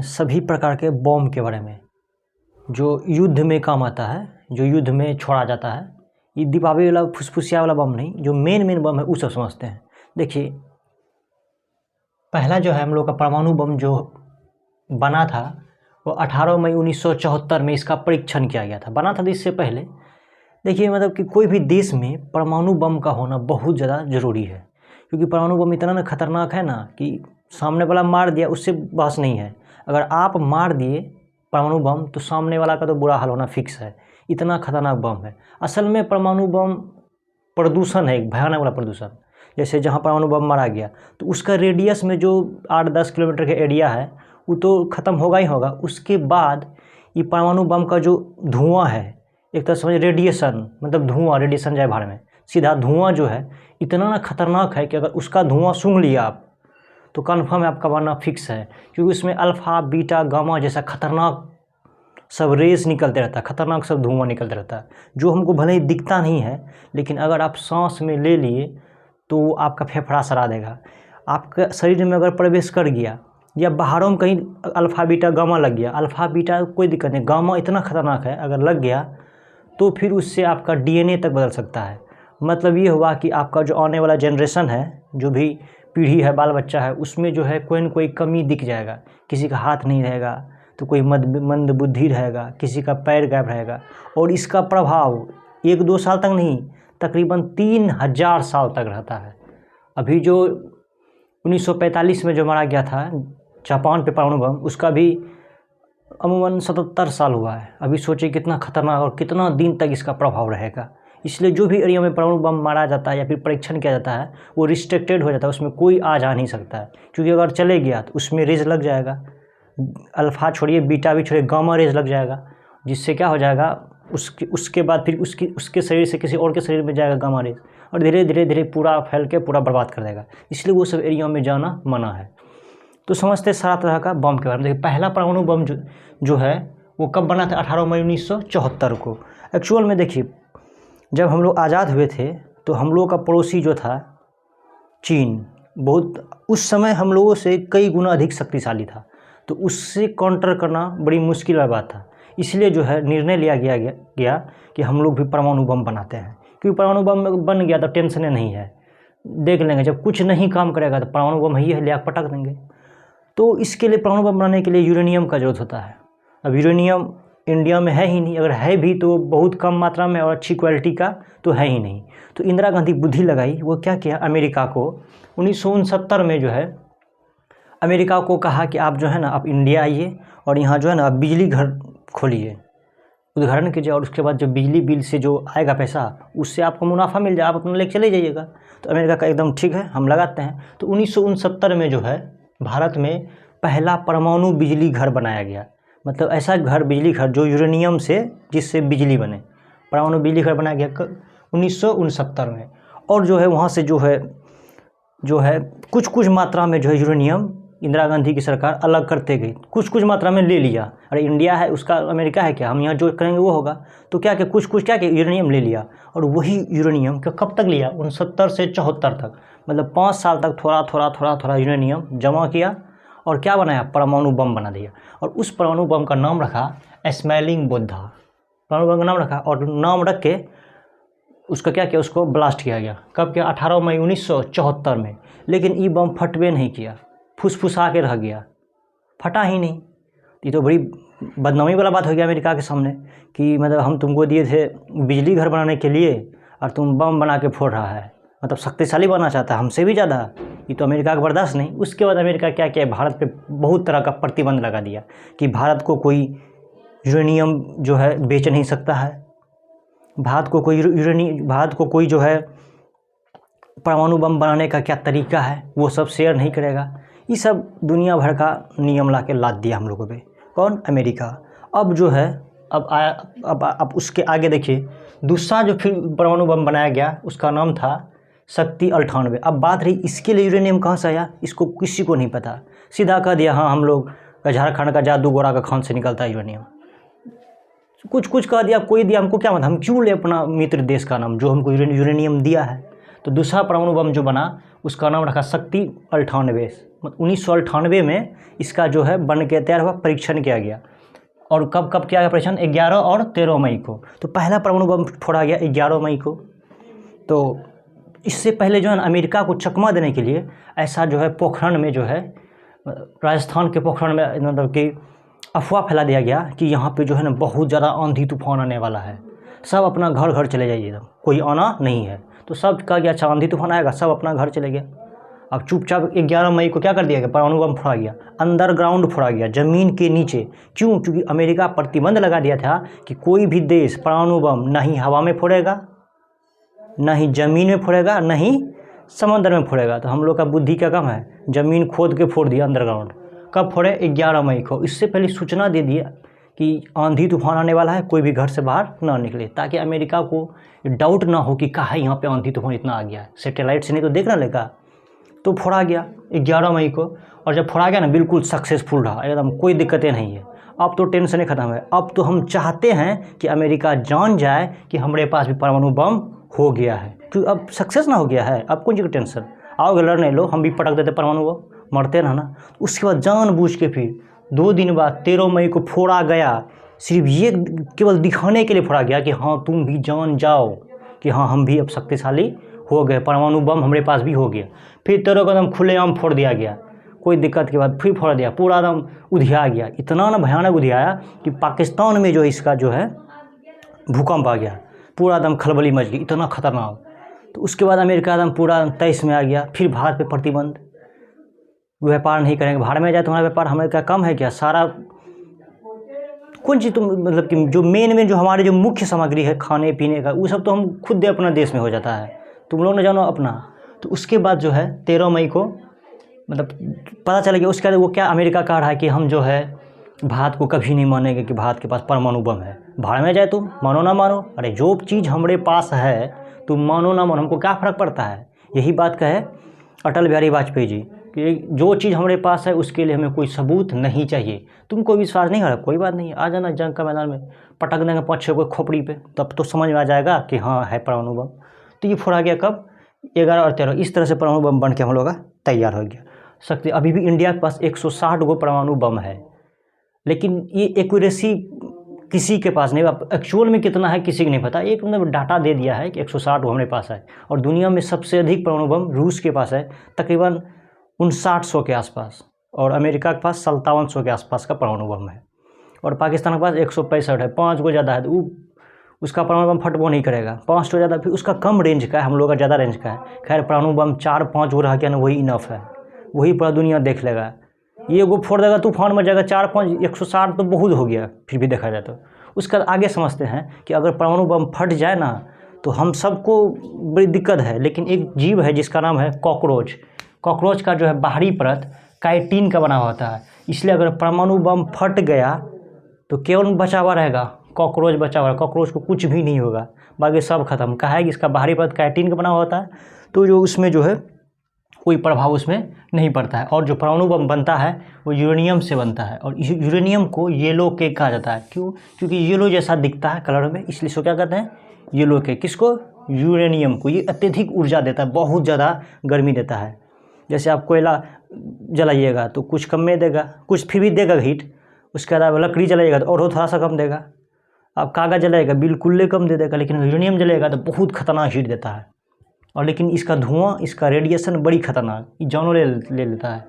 हैं सभी प्रकार के बॉम्ब के बारे में जो युद्ध में काम आता है, जो युद्ध में छोड़ा जाता है। ये दीपावली वाला फुसफुसिया वाला बम नहीं, जो मेन बम है वो सब समझते हैं। देखिए, पहला जो है हम लोग का परमाणु बम जो बना था वो 18 मई 1974 में इसका परीक्षण किया गया था। बना था तो इससे पहले देखिए, मतलब कि कोई भी देश में परमाणु बम का होना बहुत ज़्यादा ज़रूरी है, क्योंकि परमाणु बम इतना ना खतरनाक है ना कि सामने वाला मार दिया उससे बहस नहीं है। अगर आप मार दिए परमाणु बम तो सामने वाला का तो बुरा हाल होना फिक्स है। इतना खतरनाक बम है। असल में परमाणु बम प्रदूषण है, एक भयानक वाला प्रदूषण। जैसे जहाँ परमाणु बम मारा गया तो उसका रेडियस में जो 8-10 किलोमीटर का एरिया है वो तो ख़त्म होगा ही होगा। उसके बाद ये परमाणु बम का जो धुआं है, एक तरह समझ रेडिएशन, मतलब धुआं, रेडिएशन जाए बाहर में, सीधा धुआं जो है इतना ना खतरनाक है कि अगर उसका धुआं सूंघ लिया आप तो कन्फर्म है आपका मरना फिक्स है। क्योंकि उसमें अल्फ़ा, बीटा, गामा जैसा खतरनाक सब रेस निकलते रहता है, खतरनाक सब धुआं निकलते रहता है, जो हमको भले ही दिखता नहीं है, लेकिन अगर आप सांस में ले लिए तो आपका फेफड़ा सड़ा देगा। आपका शरीर में अगर प्रवेश कर गया या बाहरों में कहीं अल्फ़ा, बीटा, गामा लग गया, अल्फ़ा बीटा कोई दिक्कत नहीं, गामा इतना खतरनाक है, अगर लग गया तो फिर उससे आपका डीएनए तक बदल सकता है। मतलब ये हुआ कि आपका जो आने वाला जनरेशन है, जो भी पीढ़ी है, बाल बच्चा है, उसमें जो है कोई न कोई कमी दिख जाएगा। किसी का हाथ नहीं रहेगा तो कोई मंद बुद्धि रहेगा, किसी का पैर गायब रहेगा। और इसका प्रभाव 1-2 साल तक नहीं, तकरीबन 3000 साल तक रहता है। अभी जो 1945 में जो मारा गया था जापान पे परमाणु बम, उसका भी अमूमन 77 साल हुआ है। अभी सोचिए कितना खतरनाक और कितना दिन तक इसका प्रभाव रहेगा। इसलिए जो भी एरिया में परमाणु बम मारा जाता है या फिर परीक्षण किया जाता है वो रिस्ट्रिक्टेड हो जाता है, उसमें कोई आ जा नहीं सकता है। क्योंकि अगर चले गया तो उसमें रेज लग जाएगा, अल्फ़ा छोड़िए, बीटा भी छोड़िए, गामा रेज लग जाएगा, जिससे क्या हो जाएगा, उसके बाद फिर उसके शरीर से किसी और के शरीर में जाएगा गामा रेज, और धीरे धीरे पूरा फैल के पूरा बर्बाद कर देगा। इसलिए वो सब एरिया में जाना मना है। तो समझते सारा तरह का बम के बारे में। देखिए, पहला परमाणु बम जो है वो कब बना था? 18 मई 1974 को। एक्चुअल में देखिए, जब हम लोग आज़ाद हुए थे तो हम लोग का पड़ोसी जो था चीन, बहुत उस समय हम लोगों से कई गुना अधिक शक्तिशाली था, तो उससे काउंटर करना बड़ी मुश्किल वाली बात था। इसलिए जो है निर्णय लिया गया कि हम लोग भी परमाणु बम बनाते हैं। क्योंकि परमाणु बम बन गया तो टेंशन नहीं है, देख लेंगे, जब कुछ नहीं काम करेगा तो परमाणु बम ही है, ले पटक देंगे। तो इसके लिए परमाणु बम बनाने के लिए यूरेनियम का ज़रूरत होता है। अब यूरेनियम इंडिया में है ही नहीं, अगर है भी तो बहुत कम मात्रा में और अच्छी क्वालिटी का तो है ही नहीं। तो इंदिरा गांधी बुद्धि लगाई, वो क्या किया, अमेरिका को 1969 में जो है अमेरिका को कहा कि आप जो है ना, आप इंडिया आइए और यहाँ जो है ना आप बिजली घर खोलिए, उद्घाटन कीजिए, और उसके बाद जो बिजली बिल से जो आएगा पैसा उससे आपको मुनाफा मिल जाए, आप अपना लेके चले जाइएगा। तो अमेरिका का एकदम ठीक है, हम लगाते हैं। तो 1969 में जो है भारत में पहला परमाणु बिजली घर बनाया गया। मतलब ऐसा घर, बिजली घर जो यूरेनियम से, जिससे बिजली बने, परमाणु बिजली घर बनाया गया 1969 में। और जो है वहाँ से जो है कुछ मात्रा में जो है यूरेनियम इंदिरा गांधी की सरकार अलग करते गई, कुछ मात्रा में ले लिया। अरे इंडिया है, उसका अमेरिका है क्या, हम यहाँ जो करेंगे वो होगा। तो क्या कि कुछ यूरेनियम ले लिया, और वही यूरेनियम का कब तक लिया, 69 से 74 तक, मतलब 5 साल तक थोड़ा यूरेनियम जमा किया और क्या बनाया, परमाणु बम बना दिया। और उस परमाणु बम का नाम रखा स्मैलिंग बुद्धा, परमाणु बम का नाम रखा, और नाम रख के उसका क्या किया, उसको ब्लास्ट किया गया। कब किया? 18 मई 1974 में। लेकिन ये बम फटबे नहीं किया, फुसफुसा के रह गया, फटा ही नहीं। ये तो बड़ी बदनामी वाला बात हो गया अमेरिका के सामने कि मतलब हम तुमको दिए थे बिजली घर बनाने के लिए और तुम बम बना के फोड़ रहा है, मतलब शक्तिशाली बनना चाहता है हमसे भी ज़्यादा। ये तो अमेरिका का बर्दाश्त नहीं। उसके बाद अमेरिका क्या किया, भारत पे बहुत तरह का प्रतिबंध लगा दिया कि भारत को कोई यूरेनियम जो है बेच नहीं सकता है, भारत को कोई जो है परमाणु बम बनाने का क्या तरीका है वो सब शेयर नहीं करेगा। ये सब दुनिया भर का नियम ला के लाद दिया हम लोगों पे। कौन? अमेरिका। अब जो है अब उसके आगे देखिए, दूसरा जो फिर परमाणु बम बनाया गया उसका नाम था शक्ति 98। अब बात रही इसके लिए यूरेनियम कहाँ से आया, इसको किसी को नहीं पता। सीधा कह दिया हाँ हम लोग झारखंड का जादू गोरा का खान से निकलता है यूरेनियम। कुछ कह दिया, कोई दिया, हमको क्या मतलब, हम क्यों ले अपना मित्र देश का नाम जो हमको यूरेनियम दिया है। तो दूसरा परमाणु बम जो बना उसका नाम रखा शक्ति 98। 1998 में इसका जो है बन के तैयार हुआ, परीक्षण किया गया। और कब कब किया गया परीक्षण? 11 और 13 मई को। तो पहला परमाणु बम फोड़ा गया 11 मई को। तो इससे पहले जो है अमेरिका को चकमा देने के लिए ऐसा जो है पोखरण में जो है, राजस्थान के पोखरण में मतलब कि अफवाह फैला दिया गया कि यहाँ पे जो है ना बहुत ज़्यादा आंधी तूफान आने वाला है, सब अपना घर घर चले जाइए, कोई आना नहीं है। तो सब कहा गया अच्छा आंधी तूफान आएगा, सब अपना घर चले गए। अब चुपचाप 11 मई को क्या कर दिया गया? परमाणु बम फोड़ा गया, अंडरग्राउंड फोड़ा गया, ज़मीन के नीचे। क्यों? क्योंकि अमेरिका प्रतिबंध लगा दिया था कि कोई भी देश परमाणु बम ना ही हवा में फोड़ेगा, ना ही ज़मीन में फोड़ेगा, ना ही समंदर में फोड़ेगा। तो हम लोग का बुद्धि क्या कम है, ज़मीन खोद के फोड़ दिया अंडरग्राउंड। कब फोड़े? 11 मई को। इससे पहले सूचना दे दिया कि आंधी तूफान आने वाला है, कोई भी घर से बाहर ना निकले, ताकि अमेरिका को डाउट ना हो कि कहाँ यहाँ पे आंधी तूफान इतना आ गया है, सैटेलाइट से नहीं तो देखना लेगा। तो फोड़ा गया 11 मई को। और जब फोड़ा गया ना बिल्कुल सक्सेसफुल रहा, एकदम कोई दिक्कतें नहीं है। अब तो टेंशन ही खत्म है। अब तो हम चाहते हैं कि अमेरिका जान जाए कि हमारे पास भी परमाणु बम हो गया है, क्योंकि अब सक्सेस ना हो गया है। अब कौन चीज़ की टेंशन? आओगे लड़ने, लो हम भी पटक देते परमाणु बम, मरते ना। उसके बाद जानबूझ के फिर 2 दिन बाद 13 मई को फोड़ा गया। सिर्फ ये केवल दिखाने के लिए फोड़ा गया कि हाँ तुम भी जान जाओ कि हाँ हम भी अब शक्तिशाली हो गए, परमाणु बम हमारे पास भी हो गया। फिर 13 को एकदम खुलेआम फोड़ दिया गया, कोई दिक्कत के बाद फिर फोड़ दिया, पूरा एकदम उधिया गया। इतना ना भयानक उधियाया कि पाकिस्तान में जो इसका जो है भूकंप आ गया, पूरा एकदम खलबली मच गई, इतना खतरनाक। तो उसके बाद अमेरिका एकदम पूरा 23 में आ गया। फिर भारत पे प्रतिबंध, व्यापार नहीं करेंगे, बाहर में जाए तुम्हारा व्यापार, हमें क्या कम है क्या? सारा कौन चीज़ तुम मतलब कि जो मेन जो हमारे जो मुख्य सामग्री है खाने पीने का, वो सब तो हम खुद अपना देश में हो जाता है, तुम लोग न जानो अपना। तो उसके बाद जो है 13 मई को मतलब पता चला गया। उसके बाद वो क्या अमेरिका कह रहा है कि हम जो है भारत को कभी नहीं मानेंगे कि भारत के पास परमाणु बम है। बाहर में जाए तुम मानो ना मानो, अरे जो चीज़ हमारे पास है तुम मानो ना मानो, हमको क्या फ़र्क पड़ता है। यही बात कहे अटल बिहारी वाजपेयी जी कि जो चीज़ हमारे पास है उसके लिए हमें कोई सबूत नहीं चाहिए। तुमको विश्वास नहीं हो रहा, कोई बात नहीं, आ जाना जंग का मैदान में, पटक देंगे 5-6 को खोपड़ी पे, तब तो समझ में आ जाएगा कि हाँ है परमाणु बम। तो ये फोड़ा गया कब? 11 और 13। इस तरह से परमाणु बम बन के हम लोग का तैयार हो गया। शक्ति अभी भी इंडिया के पास 160 गो परमाणु बम है, लेकिन ये एक्यूरेसी किसी के पास नहीं। अब एक्चुअल में कितना है किसी को नहीं पता। एक मतलब डाटा दे दिया है कि 160 गो हमारे पास है। और दुनिया में सबसे अधिक परमाणु बम रूस के पास है, तकरीबन 5900 के आसपास, और अमेरिका के पास 5700 के आसपास का परमाणु बम है। और पाकिस्तान के पास 165 है, 5 गो ज़्यादा है। तो उसका परमाणु बम फटबो नहीं करेगा, 5 ज़्यादा। फिर उसका कम रेंज का है, हम लोग का ज़्यादा रेंज का है। खैर परमाणु बम 4-5 गो रह गया ना, वही इनफ है, वही पूरा दुनिया देख लेगा। ये गो फोड़ देगा तूफान में जाएगा, 4-5 160 तो बहुत हो गया फिर भी देखा जाए तो। उसका आगे समझते हैं कि अगर परमाणु बम फट जाए ना तो हम सबको बड़ी दिक्कत है। लेकिन एक जीव है जिसका नाम है कॉकरोच। कॉकरोच का जो है बाहरी परत काइटिन का बना होता है, इसलिए अगर परमाणु बम फट गया तो केवल बचा हुआ रहेगा, कॉकरोच बचा हुआ है। कॉकरोच को कुछ भी नहीं होगा, बाकी सब खत्म। कहा है कि इसका बाहरी परत काइटिन का बना होता है, तो जो उसमें जो है कोई प्रभाव उसमें नहीं पड़ता है। और जो परमाणु बम बनता है वो यूरेनियम से बनता है, और यूरेनियम को येलो केक कहा जाता है। क्यों? क्योंकि येलो जैसा दिखता है कलर में, इसलिए इसको क्या कहते हैं? Yellow cake. किसको? यूरेनियम को। ये अत्यधिक ऊर्जा देता है, बहुत ज़्यादा गर्मी देता है। जैसे आप कोयला जलाइएगा तो कुछ कम में देगा, कुछ फिर भी देगा हीट। उसके बाद आप लकड़ी जलाइएगा तो और थोड़ा सा कम देगा। आप कागज़ जलाइएगा बिल्कुल कम दे देगा, लेकिन यूरेनियम जलाइएगा तो बहुत खतरनाक हीट देता है। और लेकिन इसका धुआं, इसका रेडिएशन बड़ी खतरनाक, जानों ले लेता है।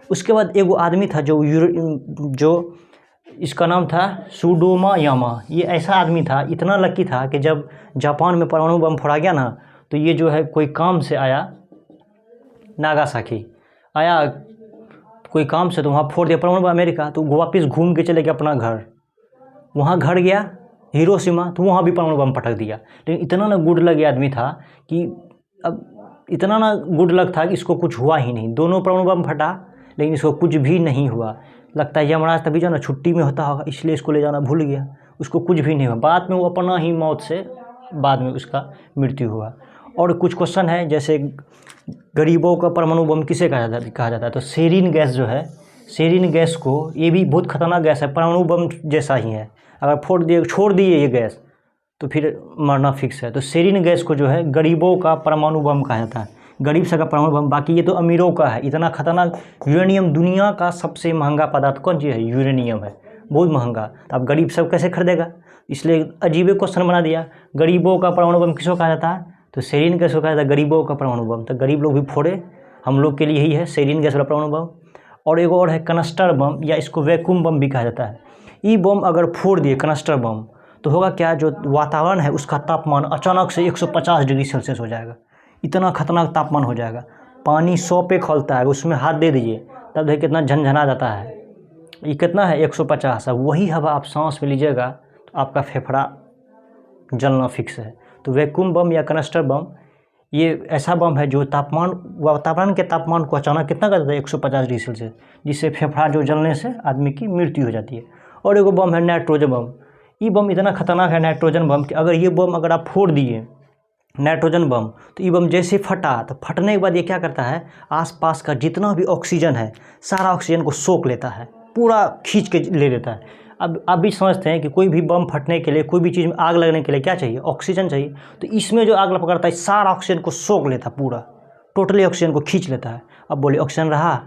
उसके बाद एक आदमी था जो इसका नाम था सुडोमा यामा। ये ऐसा आदमी था, इतना लकी था कि जब जापान में परमाणु बम फोड़ा गया ना, तो ये जो है कोई काम से आया, नागासाकी आया कोई काम से, तो वहाँ फोड़ दिया परमाणु बम अमेरिका। तो वापस घूम के चले गया अपना घर, वहाँ घर गया हिरोशिमा, तो वहाँ भी परमाणु बम पटक दिया। लेकिन इतना ना गुड लक आदमी था कि अब इतना ना गुड लक था कि इसको कुछ हुआ ही नहीं। दोनों परमाणु बम फटा लेकिन इसको कुछ भी नहीं हुआ। लगता है यमराज तभी जो ना छुट्टी में होता होगा, इसलिए इसको ले जाना भूल गया, उसको कुछ भी नहीं हुआ। बाद में वो अपना ही मौत से बाद में उसका मृत्यु हुआ। और कुछ क्वेश्चन है, जैसे गरीबों का परमाणु बम किसे कहा जाता है? तो सेरीन गैस जो है, सेरीन गैस को, ये भी बहुत खतरनाक गैस है, परमाणु बम जैसा ही है। अगर छोड़ दिए ये गैस तो फिर मरना फिक्स है। तो सेरीन गैस को जो है गरीबों का परमाणु बम कहा जाता है। गरीब सा का परमाणु बम, बाकी ये तो अमीरों का है। इतना खतरनाक यूरेनियम, दुनिया का सबसे महंगा पदार्थ कौन चीज़ है? यूरेनियम है, बहुत महंगा। तो अब गरीब सब कैसे खरीदेगा? इसलिए अजीब क्वेश्चन बना दिया। गरीबों का परमाणु बम किसको कहा जाता है? तो सेरीन गैस को कहा जाता है गरीबों का परमाणु बम। तो गरीब लोग भी फोड़े, हम लोग के लिए यही है सेरीन गैस वाला परमाणु बम। और एक और है कनस्टर बम, या इसको वैक्यूम बम भी कहा जाता है। ये बम अगर फोड़ दिए कनस्टर बम, तो होगा क्या, जो वातावरण है उसका तापमान अचानक से 150 डिग्री सेल्सियस हो जाएगा। इतना खतरनाक तापमान हो जाएगा। पानी 100 पे खौलता है, उसमें हाथ दे दीजिए तब देखिए कितना झनझना जाता है। ये कितना है? 150। अब वही हवा आप सांस में लीजिएगा तो आपका फेफड़ा जलना फिक्स है। तो वैक्यूम बम या कनस्टर बम ये ऐसा बम है जो वातावरण के तापमान को अचानक कितना कर देता है? 150 डिग्री सेल्सियस, जिससे फेफड़ा जो जलने से आदमी की मृत्यु हो जाती है। और एक बम है नाइट्रोजन बम। ये बम इतना खतरनाक है नाइट्रोजन बम कि अगर ये बम अगर आप फोड़ दिए नाइट्रोजन बम, तो ये बम जैसे फटा, तो फटने के बाद ये क्या करता है, आसपास का जितना भी ऑक्सीजन है सारा ऑक्सीजन को सोख लेता है, पूरा खींच के ले लेता है। अब आप भी समझते हैं कि कोई भी बम फटने के लिए, कोई भी चीज़ में आग लगने के लिए क्या चाहिए? ऑक्सीजन चाहिए। तो इसमें जो आग पकड़ता है सारा ऑक्सीजन को सोख लेता है, पूरा टोटली ऑक्सीजन को खींच लेता है। अब बोलिए ऑक्सीजन रहा?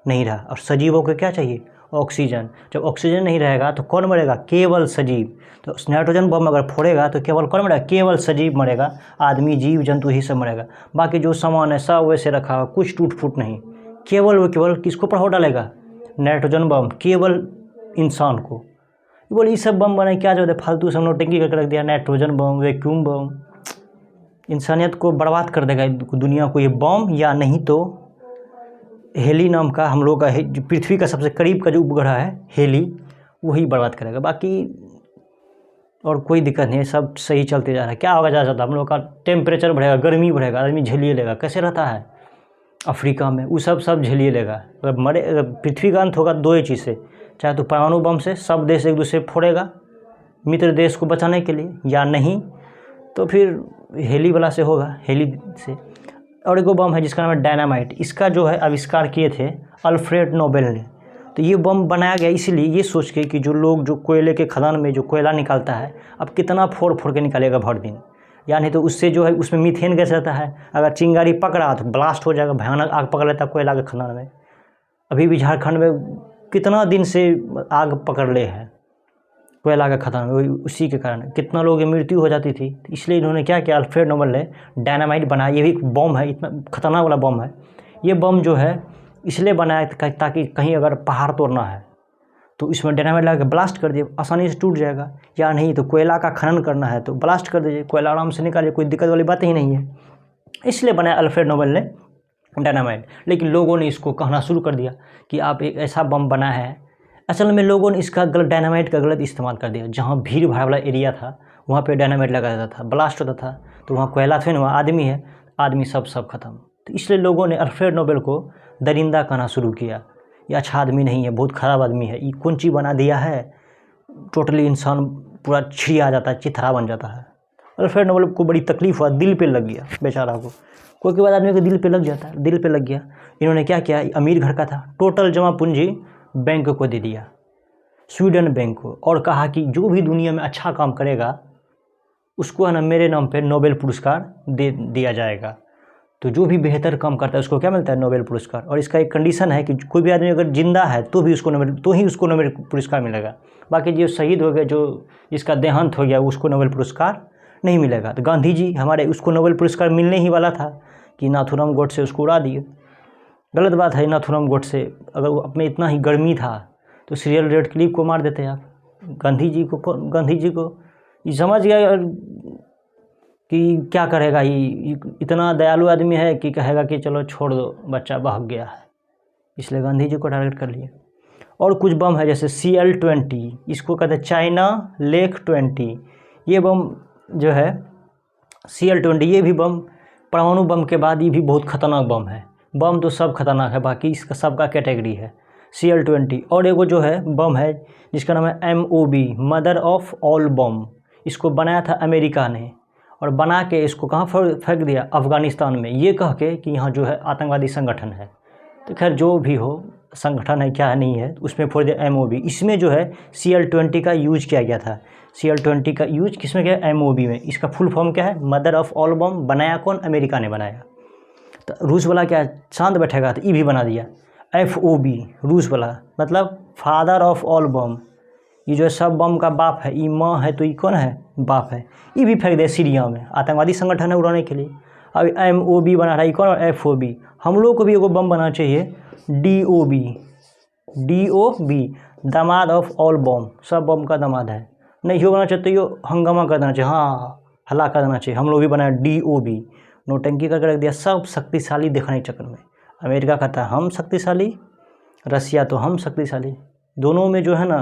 नहीं रहा। और सजीवों को क्या चाहिए? ऑक्सीजन। जब ऑक्सीजन नहीं रहेगा तो कौन मरेगा? केवल सजीव। तो नाइट्रोजन बम अगर फोड़ेगा तो केवल कौन मरेगा? केवल सजीव मरेगा, आदमी जीव जंतु ही सब मरेगा। बाकी जो सामान है सब वैसे रखा, कुछ टूट फूट नहीं। केवल किसको प्रभाव डालेगा? नाइट्रोजन बम, केवल इंसान को। बोले ये सब बम बने क्या जरूरत है, फालतू सब नोटंकी करके रख दिया। नाइट्रोजन बम, वैक्यूम बम, इंसानियत को बर्बाद कर देगा दुनिया को ये बम। या नहीं तो हेली नाम का हम लोग का पृथ्वी का सबसे करीब का जो उपग्रह है हेली, वही बर्बाद करेगा। बाकी और कोई दिक्कत नहीं है, सब सही चलते जा रहा है। क्या होगा ज़्यादा? हम लोग का टेम्परेचर बढ़ेगा, गर्मी बढ़ेगा, आदमी झेलिए लेगा। कैसे रहता है अफ्रीका में, वो सब झेलिए लेगा। अगर पृथ्वी का अंत होगा दो ही चीज़ से, चाहे तो परमाणु बम से सब देश एक दूसरे फोड़ेगा मित्र देश को बचाने के लिए, या नहीं तो फिर हेली वाला से होगा, हेली से। और एक बम है जिसका नाम है डायनामाइट। इसका जो है आविष्कार किए थे अल्फ्रेड नोबेल ने। तो ये बम बनाया गया इसलिए, ये सोच के कि जो लोग जो कोयले के खदान में जो कोयला निकालता है, अब कितना फोड़ के निकालेगा भर दिन, यानी तो उससे जो है उसमें मीथेन गैस रहता है। अगर चिंगारी पकड़ा तो ब्लास्ट हो जाएगा, भयानक आग पकड़ लेता है कोयला के खदान में। अभी भी झारखंड में कितना दिन से आग पकड़ ले है कोयला का खदान में, उसी के कारण कितना लोगों की मृत्यु हो जाती थी। इसलिए इन्होंने क्या किया, अल्फ्रेड नोबेल ने डायनामाइट बनाया। ये भी एक बम है, इतना खतरनाक वाला बम है। ये बम जो है इसलिए बनाया ताकि कहीं अगर पहाड़ तोड़ना है तो इसमें डायनामाइट लगा के ब्लास्ट कर दिए, आसानी से टूट जाएगा। या नहीं तो कोयला का खनन करना है तो ब्लास्ट कर दीजिए, कोयला आराम से निकालिए, कोई दिक्कत वाली बात ही नहीं है। इसलिए बनाया अल्फ्रेड नोबेल ने डायनामाइट। लेकिन लोगों ने इसको कहना शुरू कर दिया कि आप एक ऐसा बम बना है। असल में लोगों ने इसका गलत, डायनामाइट का गलत इस्तेमाल कर दिया। जहाँ भीड़ भाड़ वाला एरिया था वहाँ पे डायनामाइट लगा जाता था, ब्लास्ट होता था, तो वहाँ कोयला थे ना, वहाँ आदमी है, आदमी सब ख़त्म। तो इसलिए लोगों ने अल्फ्रेड नोबेल को दरिंदा कहना शुरू किया, ये अच्छा आदमी नहीं है, बहुत ख़राब आदमी है, ये कौन चीज़ बना दिया है, टोटली इंसान पूरा छिड़िया जाता है, चिथरा बन जाता है। अल्फ्रेड नोबेल को बड़ी तकलीफ़ हुआ, दिल पे लग गया बेचारा को। कोई के बाद आदमी को दिल पे लग जाता है, दिल पे लग गया। इन्होंने क्या किया, अमीर घर का था, टोटल जमा पूंजी बैंक को दे दिया, स्वीडन बैंक को, और कहा कि जो भी दुनिया में अच्छा काम करेगा उसको है ना मेरे नाम पे नोबेल पुरस्कार दे दिया जाएगा। तो जो भी बेहतर काम करता है उसको क्या मिलता है, नोबेल पुरस्कार। और इसका एक कंडीशन है कि कोई भी आदमी अगर जिंदा है तो भी उसको नोबेल पुरस्कार मिलेगा। बाकी जो शहीद हो गए, जो जिसका देहांत हो गया, उसको नोबेल पुरस्कार नहीं मिलेगा। तो गांधी जी हमारे, उसको नोबेल पुरस्कार मिलने ही वाला था कि नाथूराम गोडसे उसको उड़ा दिए। गलत बात है। नाथूराम गोडसे अगर वो अपने इतना ही गर्मी था तो सीरियल रेड क्लिफ को मार देते आप। गांधी जी को ये समझ गया कि क्या करेगा, ये इतना दयालु आदमी है कि कहेगा कि चलो छोड़ दो, बच्चा भाग गया है, इसलिए गांधी जी को टारगेट कर लिया। और कुछ बम है जैसे CL-20, इसको कहते हैं चाइना लेक 20। ये बम जो है CL-20, ये भी बम परमाणु बम के बाद ये भी बहुत खतरनाक बम है। बम तो सब खतरनाक है, बाकी इसका सबका कैटेगरी है CL-20। और एगो जो है बम है जिसका नाम है MOB, मदर ऑफ ऑल बम। इसको बनाया था अमेरिका ने, और बना के इसको कहाँ फेंक दिया, अफ़गानिस्तान में, ये कह के कि यहाँ जो है आतंकवादी संगठन है। तो खैर जो भी हो, संगठन है क्या नहीं है, उसमें फोड़ दिया MOB। इसमें जो है CL-20 का यूज किया गया था। CL-20 का यूज किसमें किया, MOB में। इसका फुल फॉर्म क्या है, मदर ऑफ ऑल बम। बनाया कौन, अमेरिका ने बनाया। तो रूस वाला क्या शांत बैठेगा, तो ई भी बना दिया। FOB रूस वाला मतलब फादर ऑफ ऑल बम, ये जो सब बम का बाप है, ई माँ है तो ये कौन है, बाप है। ये भी फेंक दे सीरिया में, आतंकवादी संगठन है उड़ाने के लिए। अब MOB बना रहा है, कौन, FOB। हम लोग को भी एगो बम बनाना चाहिए, DOB दामाद ऑफ ऑल बम, सब बम का दामाद है। नहीं हो बना चाहिए तो हंगामा कर देना चाहिए, हाँ हल्ला कर देना चाहिए। हम लोग भी बनाए DOB, नोटंकी करके रख दिया, सब शक्तिशाली दिखाने के चक्कर में। अमेरिका कहता है हम शक्तिशाली, रसिया तो हम शक्तिशाली, दोनों में जो है ना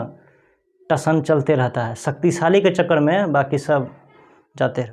टसन चलते रहता है, शक्तिशाली के चक्कर में बाकी सब जाते हैं।